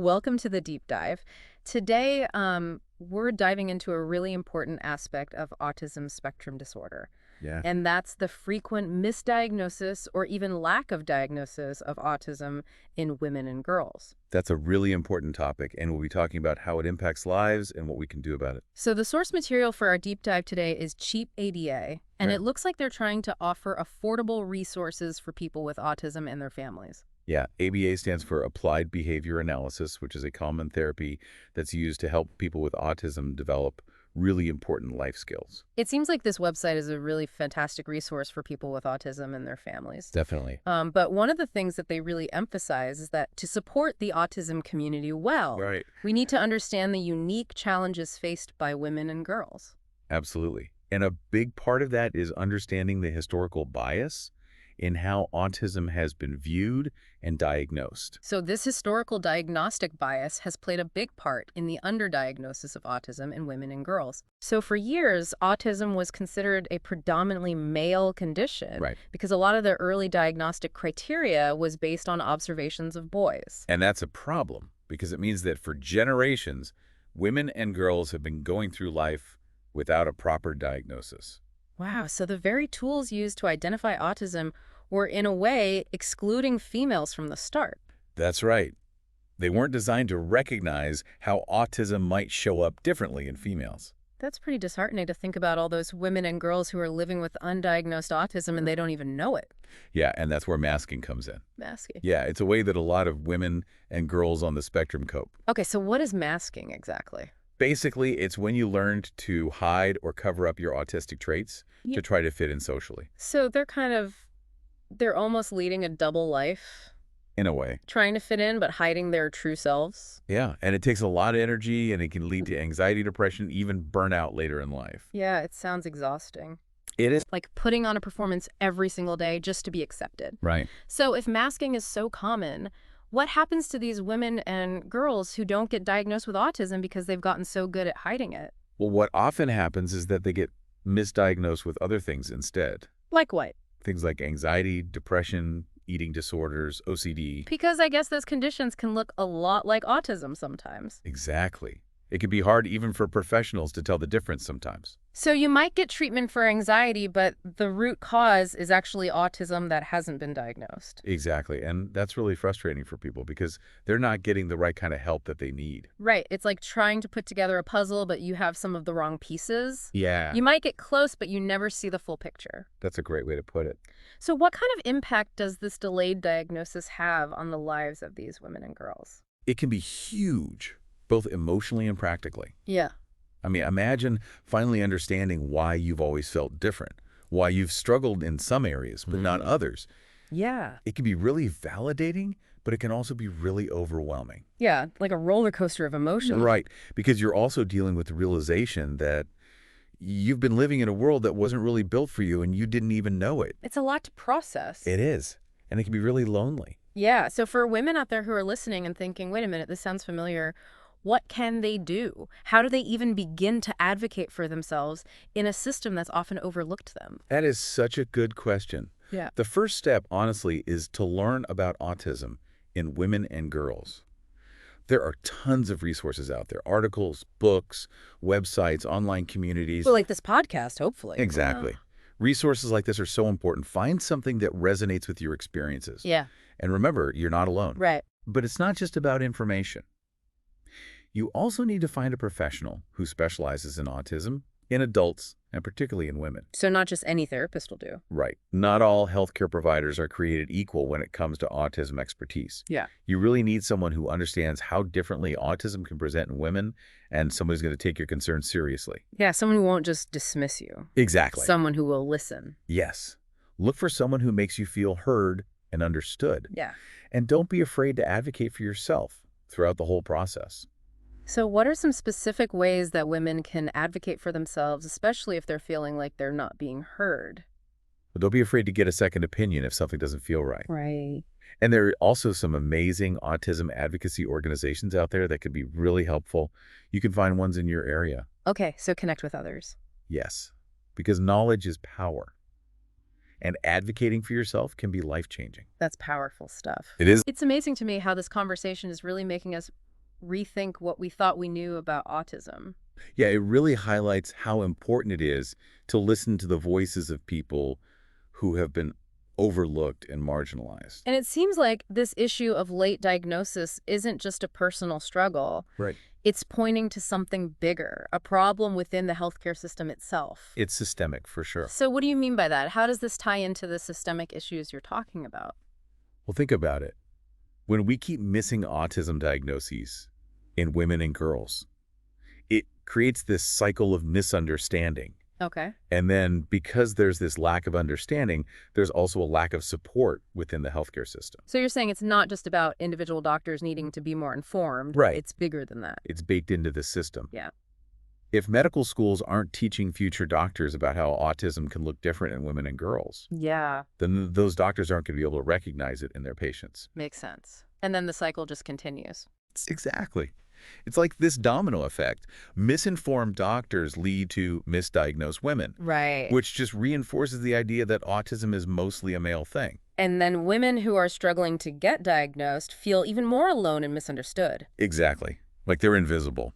Welcome to the deep dive. Today, we're diving into a really important aspect of autism spectrum disorder, Yeah, and that's the frequent misdiagnosis or even lack of diagnosis of autism in women and girls. that's a really important topic, and we'll be talking about how it impacts lives and what we can do about it. So the source material for our deep dive today is Cheap ADA, and Right. it looks like they're trying to offer affordable resources for people with autism and their families. Yeah, ABA stands for Applied Behavior Analysis, which is a common therapy that's used to help people with autism develop really important life skills. It seems like this website is a really fantastic resource for people with autism and their families. Definitely. But one of the things that they really emphasize is that to support the autism community well, Right. we need to understand the unique challenges faced by women and girls. Absolutely. And a big part of that is understanding the historical bias in how autism has been viewed and diagnosed. So this historical diagnostic bias has played a big part in the underdiagnosis of autism in women and girls. So for years, autism was considered a predominantly male condition Right. because a lot of the early diagnostic criteria was based on observations of boys. And that's a problem because it means that for generations, women and girls have been going through life without a proper diagnosis. Wow, so the very tools used to identify autism were, in a way, excluding females from the start. That's right. They weren't designed to recognize how autism might show up differently in females. That's pretty disheartening to think about all those women and girls who are living with undiagnosed autism and they don't even know it. Yeah, and that's where masking comes in. Masking. Yeah, it's a way that a lot of women and girls on the spectrum cope. Okay, so what is masking exactly? Basically, it's when you learned to hide or cover up your autistic traits Yeah. to try to fit in socially, So they're almost leading a double life, in a way. trying to fit in but hiding their true selves. Yeah, and it takes a lot of energy, and it can lead to anxiety, depression, even burnout later in life. Yeah, it sounds exhausting. It is. Like putting on a performance every single day just to be accepted. Right. So if masking is so common, what happens to these women and girls who don't get diagnosed with autism because they've gotten so good at hiding it? Well, what often happens is that they get misdiagnosed with other things instead. Like what? Things like anxiety, depression, eating disorders, OCD. Because I guess those conditions can look a lot like autism sometimes. Exactly. It can be hard even for professionals to tell the difference sometimes. So you might get treatment for anxiety, but the root cause is actually autism that hasn't been diagnosed. Exactly. And that's really frustrating for people because they're not getting the right kind of help that they need. Right. It's like trying to put together a puzzle, but you have some of the wrong pieces. Yeah, You might get close, but you never see the full picture. that's a great way to put it. So what kind of impact does this delayed diagnosis have on the lives of these women and girls? It can be huge, both emotionally and practically. Yeah. I mean, imagine finally understanding why you've always felt different, why you've struggled in some areas, but not others. Yeah. It can be really validating, but it can also be really overwhelming. Yeah, like a roller coaster of emotions. Right, because you're also dealing with the realization that you've been living in a world that wasn't really built for you and you didn't even know it. It's a lot to process. It is, and it can be really lonely. Yeah, so for women out there who are listening and thinking, wait a minute, this sounds familiar, what can they do? How do they even begin to advocate for themselves in a system that's often overlooked them? That is such a good question. Yeah. The first step, honestly, is to learn about autism in women and girls. There are tons of resources out there, articles, books, websites, online communities. Well, like this podcast, hopefully. Exactly. Resources like this are so important. Find something that resonates with your experiences. Yeah, And remember, you're not alone. right. But it's not just about information. You also need to find a professional who specializes in autism, in adults, and particularly in women. So not just any therapist will do. Right. Not all healthcare providers are created equal when it comes to autism expertise. Yeah. You really need someone who understands how differently autism can present in women and someone who's going to take your concerns seriously. Yeah, someone who won't just dismiss you. Exactly. Someone who will listen. Yes. Look for someone who makes you feel heard and understood. Yeah. And don't be afraid to advocate for yourself throughout the whole process. So what are some specific ways that women can advocate for themselves, especially if they're feeling like they're not being heard? But don't be afraid to get a second opinion if something doesn't feel right. Right. And there are also some amazing autism advocacy organizations out there that could be really helpful. You can find ones in your area. Okay, so connect with others. Yes, because knowledge is power. And advocating for yourself can be life-changing. That's powerful stuff. It is. It's amazing to me how this conversation is really making us rethink what we thought we knew about autism. Yeah, it really highlights how important it is to listen to the voices of people who have been overlooked and marginalized. And it seems like this issue of late diagnosis isn't just a personal struggle. Right. It's pointing to something bigger, a problem within the healthcare system itself. It's systemic for sure. So what do you mean by that? How does this tie into the systemic issues you're talking about? Well, think about it. When we keep missing autism diagnoses in women and girls, it creates this cycle of misunderstanding. Okay. And then because there's this lack of understanding, there's also a lack of support within the healthcare system. So you're saying it's not just about individual doctors needing to be more informed. Right. It's bigger than that. It's baked into the system. Yeah. If medical schools aren't teaching future doctors about how autism can look different in women and girls, Yeah. then those doctors aren't going to be able to recognize it in their patients. Makes sense. And then the cycle just continues. Exactly. It's like this domino effect. Misinformed doctors lead to misdiagnosed women, Right. which just reinforces the idea that autism is mostly a male thing. And then women who are struggling to get diagnosed feel even more alone and misunderstood. Exactly. Like they're invisible.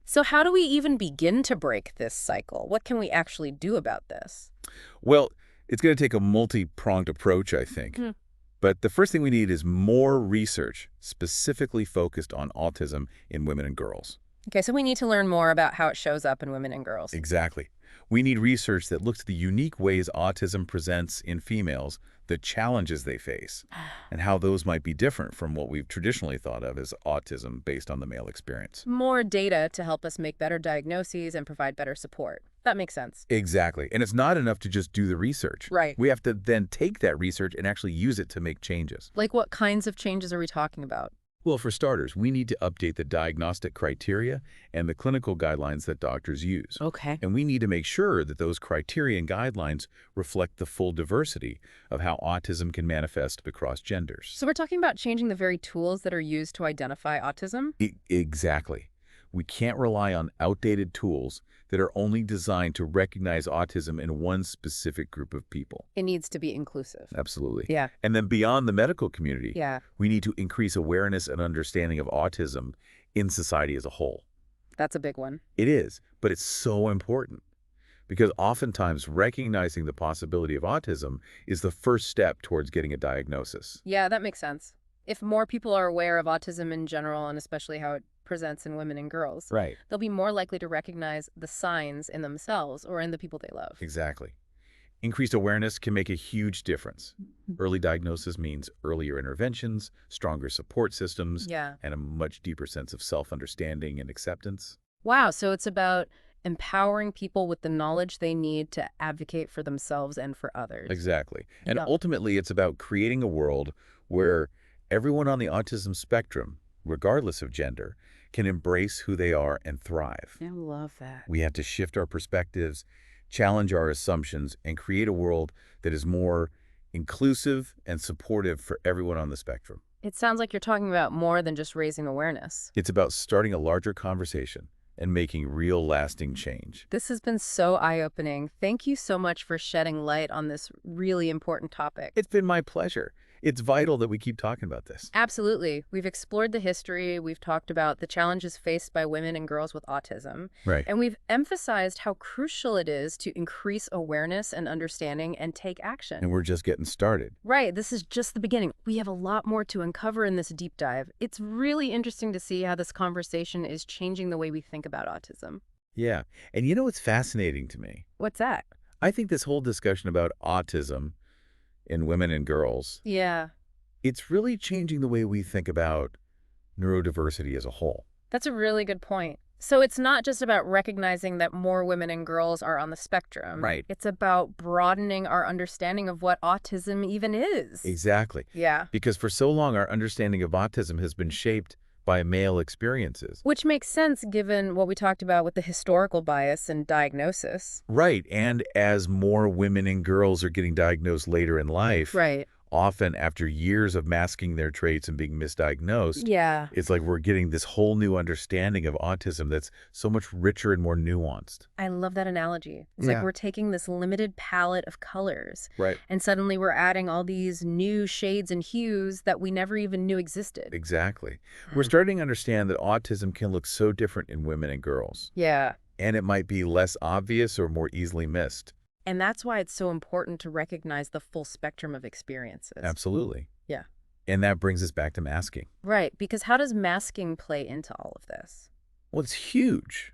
So how do we even begin to break this cycle? What can we actually do about this? Well, it's going to take a multi-pronged approach, I think. Hmm. But the first thing we need is more research specifically focused on autism in women and girls. Okay, so we need to learn more about how it shows up in women and girls. Exactly. We need research that looks at the unique ways autism presents in females, the challenges they face, and how those might be different from what we've traditionally thought of as autism based on the male experience. More data to help us make better diagnoses and provide better support. That makes sense. Exactly. And it's not enough to just do the research. Right. We have to then take that research and actually use it to make changes. Like what kinds of changes are we talking about? Well, for starters, we need to update the diagnostic criteria and the clinical guidelines that doctors use. Okay. And we need to make sure that those criteria and guidelines reflect the full diversity of how autism can manifest across genders. So we're talking about changing the very tools that are used to identify autism? Exactly. We can't rely on outdated tools that are only designed to recognize autism in one specific group of people. It needs to be inclusive. Absolutely. Yeah. And then beyond the medical community, Yeah. we need to increase awareness and understanding of autism in society as a whole. That's a big one. It is, but it's so important because oftentimes recognizing the possibility of autism is the first step towards getting a diagnosis. Yeah, that makes sense. If more people are aware of autism in general, and especially how it presents in women and girls, Right. they'll be more likely to recognize the signs in themselves or in the people they love. Exactly. Increased awareness can make a huge difference. Early diagnosis means earlier interventions, stronger support systems, Yeah. and a much deeper sense of self-understanding and acceptance. Wow, so it's about empowering people with the knowledge they need to advocate for themselves and for others. Exactly. And Yeah. ultimately, it's about creating a world where everyone on the autism spectrum, regardless of gender, can embrace who they are and thrive. I love that. We have to shift our perspectives, challenge our assumptions, and create a world that is more inclusive and supportive for everyone on the spectrum. It sounds like you're talking about more than just raising awareness. It's about starting a larger conversation and making real lasting change. This has been so eye-opening. Thank you so much for shedding light on this really important topic. It's been my pleasure. It's vital that we keep talking about this. Absolutely. We've explored the history, we've talked about the challenges faced by women and girls with autism, Right. and we've emphasized how crucial it is to increase awareness and understanding and take action. And we're just getting started. Right, this is just the beginning. We have a lot more to uncover in this deep dive. It's really interesting to see how this conversation is changing the way we think about autism. Yeah. And you know what's fascinating to me? What's that? I think this whole discussion about autism in women and girls, Yeah, it's really changing the way we think about neurodiversity as a whole. that's a really good point. So it's not just about recognizing that more women and girls are on the spectrum. Right. It's about broadening our understanding of what autism even is. Exactly. Yeah. Because for so long, our understanding of autism has been shaped by male experiences. Which makes sense given what we talked about with the historical bias and diagnosis. Right. And as more women and girls are getting diagnosed later in life, Right. Often after years of masking their traits and being misdiagnosed, Yeah. it's like we're getting this whole new understanding of autism that's so much richer and more nuanced. I love that analogy. It's like Yeah. we're taking this limited palette of colors, Right. and suddenly we're adding all these new shades and hues that we never even knew existed. Exactly. We're starting to understand that autism can look so different in women and girls, Yeah. and it might be less obvious or more easily missed. And that's why it's so important to recognize the full spectrum of experiences. Absolutely. Yeah. And that brings us back to masking. Right, because how does masking play into all of this? Well, it's huge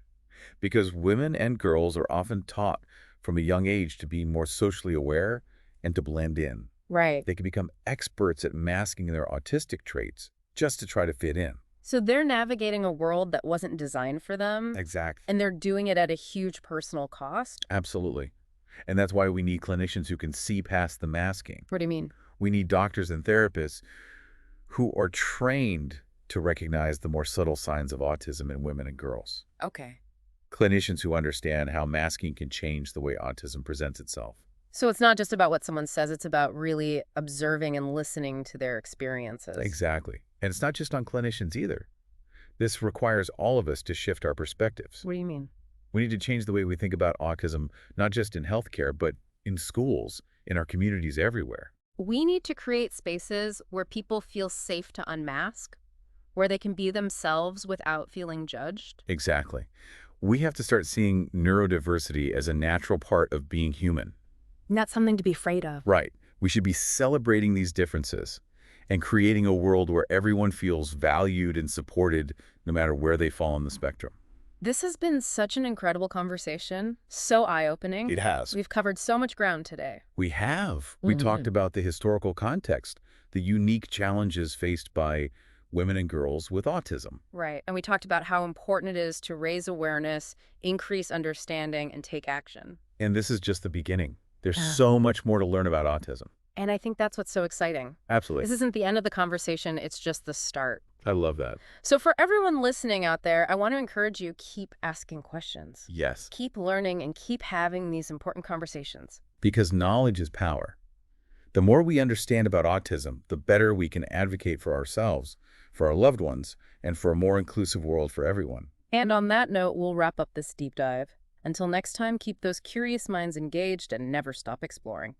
because women and girls are often taught from a young age to be more socially aware and to blend in. Right. They can become experts at masking their autistic traits just to try to fit in. So they're navigating a world that wasn't designed for them, Exactly. and they're doing it at a huge personal cost? Absolutely. And that's why we need clinicians who can see past the masking. What do you mean? We need doctors and therapists who are trained to recognize the more subtle signs of autism in women and girls. Okay. Clinicians who understand how masking can change the way autism presents itself. So it's not just about what someone says, it's about really observing and listening to their experiences. Exactly. And it's not just on clinicians either. This requires all of us to shift our perspectives. What do you mean? We need to change the way we think about autism, not just in healthcare, but in schools, in our communities everywhere. We need to create spaces where people feel safe to unmask, where they can be themselves without feeling judged. Exactly. We have to start seeing neurodiversity as a natural part of being human. Not something to be afraid of. Right. We should be celebrating these differences and creating a world where everyone feels valued and supported no matter where they fall on the spectrum. This has been such an incredible conversation, so eye-opening. It has. We've covered so much ground today. We have. We talked about the historical context, the unique challenges faced by women and girls with autism. Right, and we talked about how important it is to raise awareness, increase understanding, and take action. And this is just the beginning. There's Yeah. so much more to learn about autism. And I think that's what's so exciting. Absolutely. This isn't the end of the conversation, it's just the start. I love that. So for everyone listening out there, I want to encourage you, keep asking questions. Yes. Keep learning and keep having these important conversations. Because knowledge is power. The more we understand about autism, the better we can advocate for ourselves, for our loved ones, and for a more inclusive world for everyone. And on that note, we'll wrap up this deep dive. Until next time, keep those curious minds engaged and never stop exploring.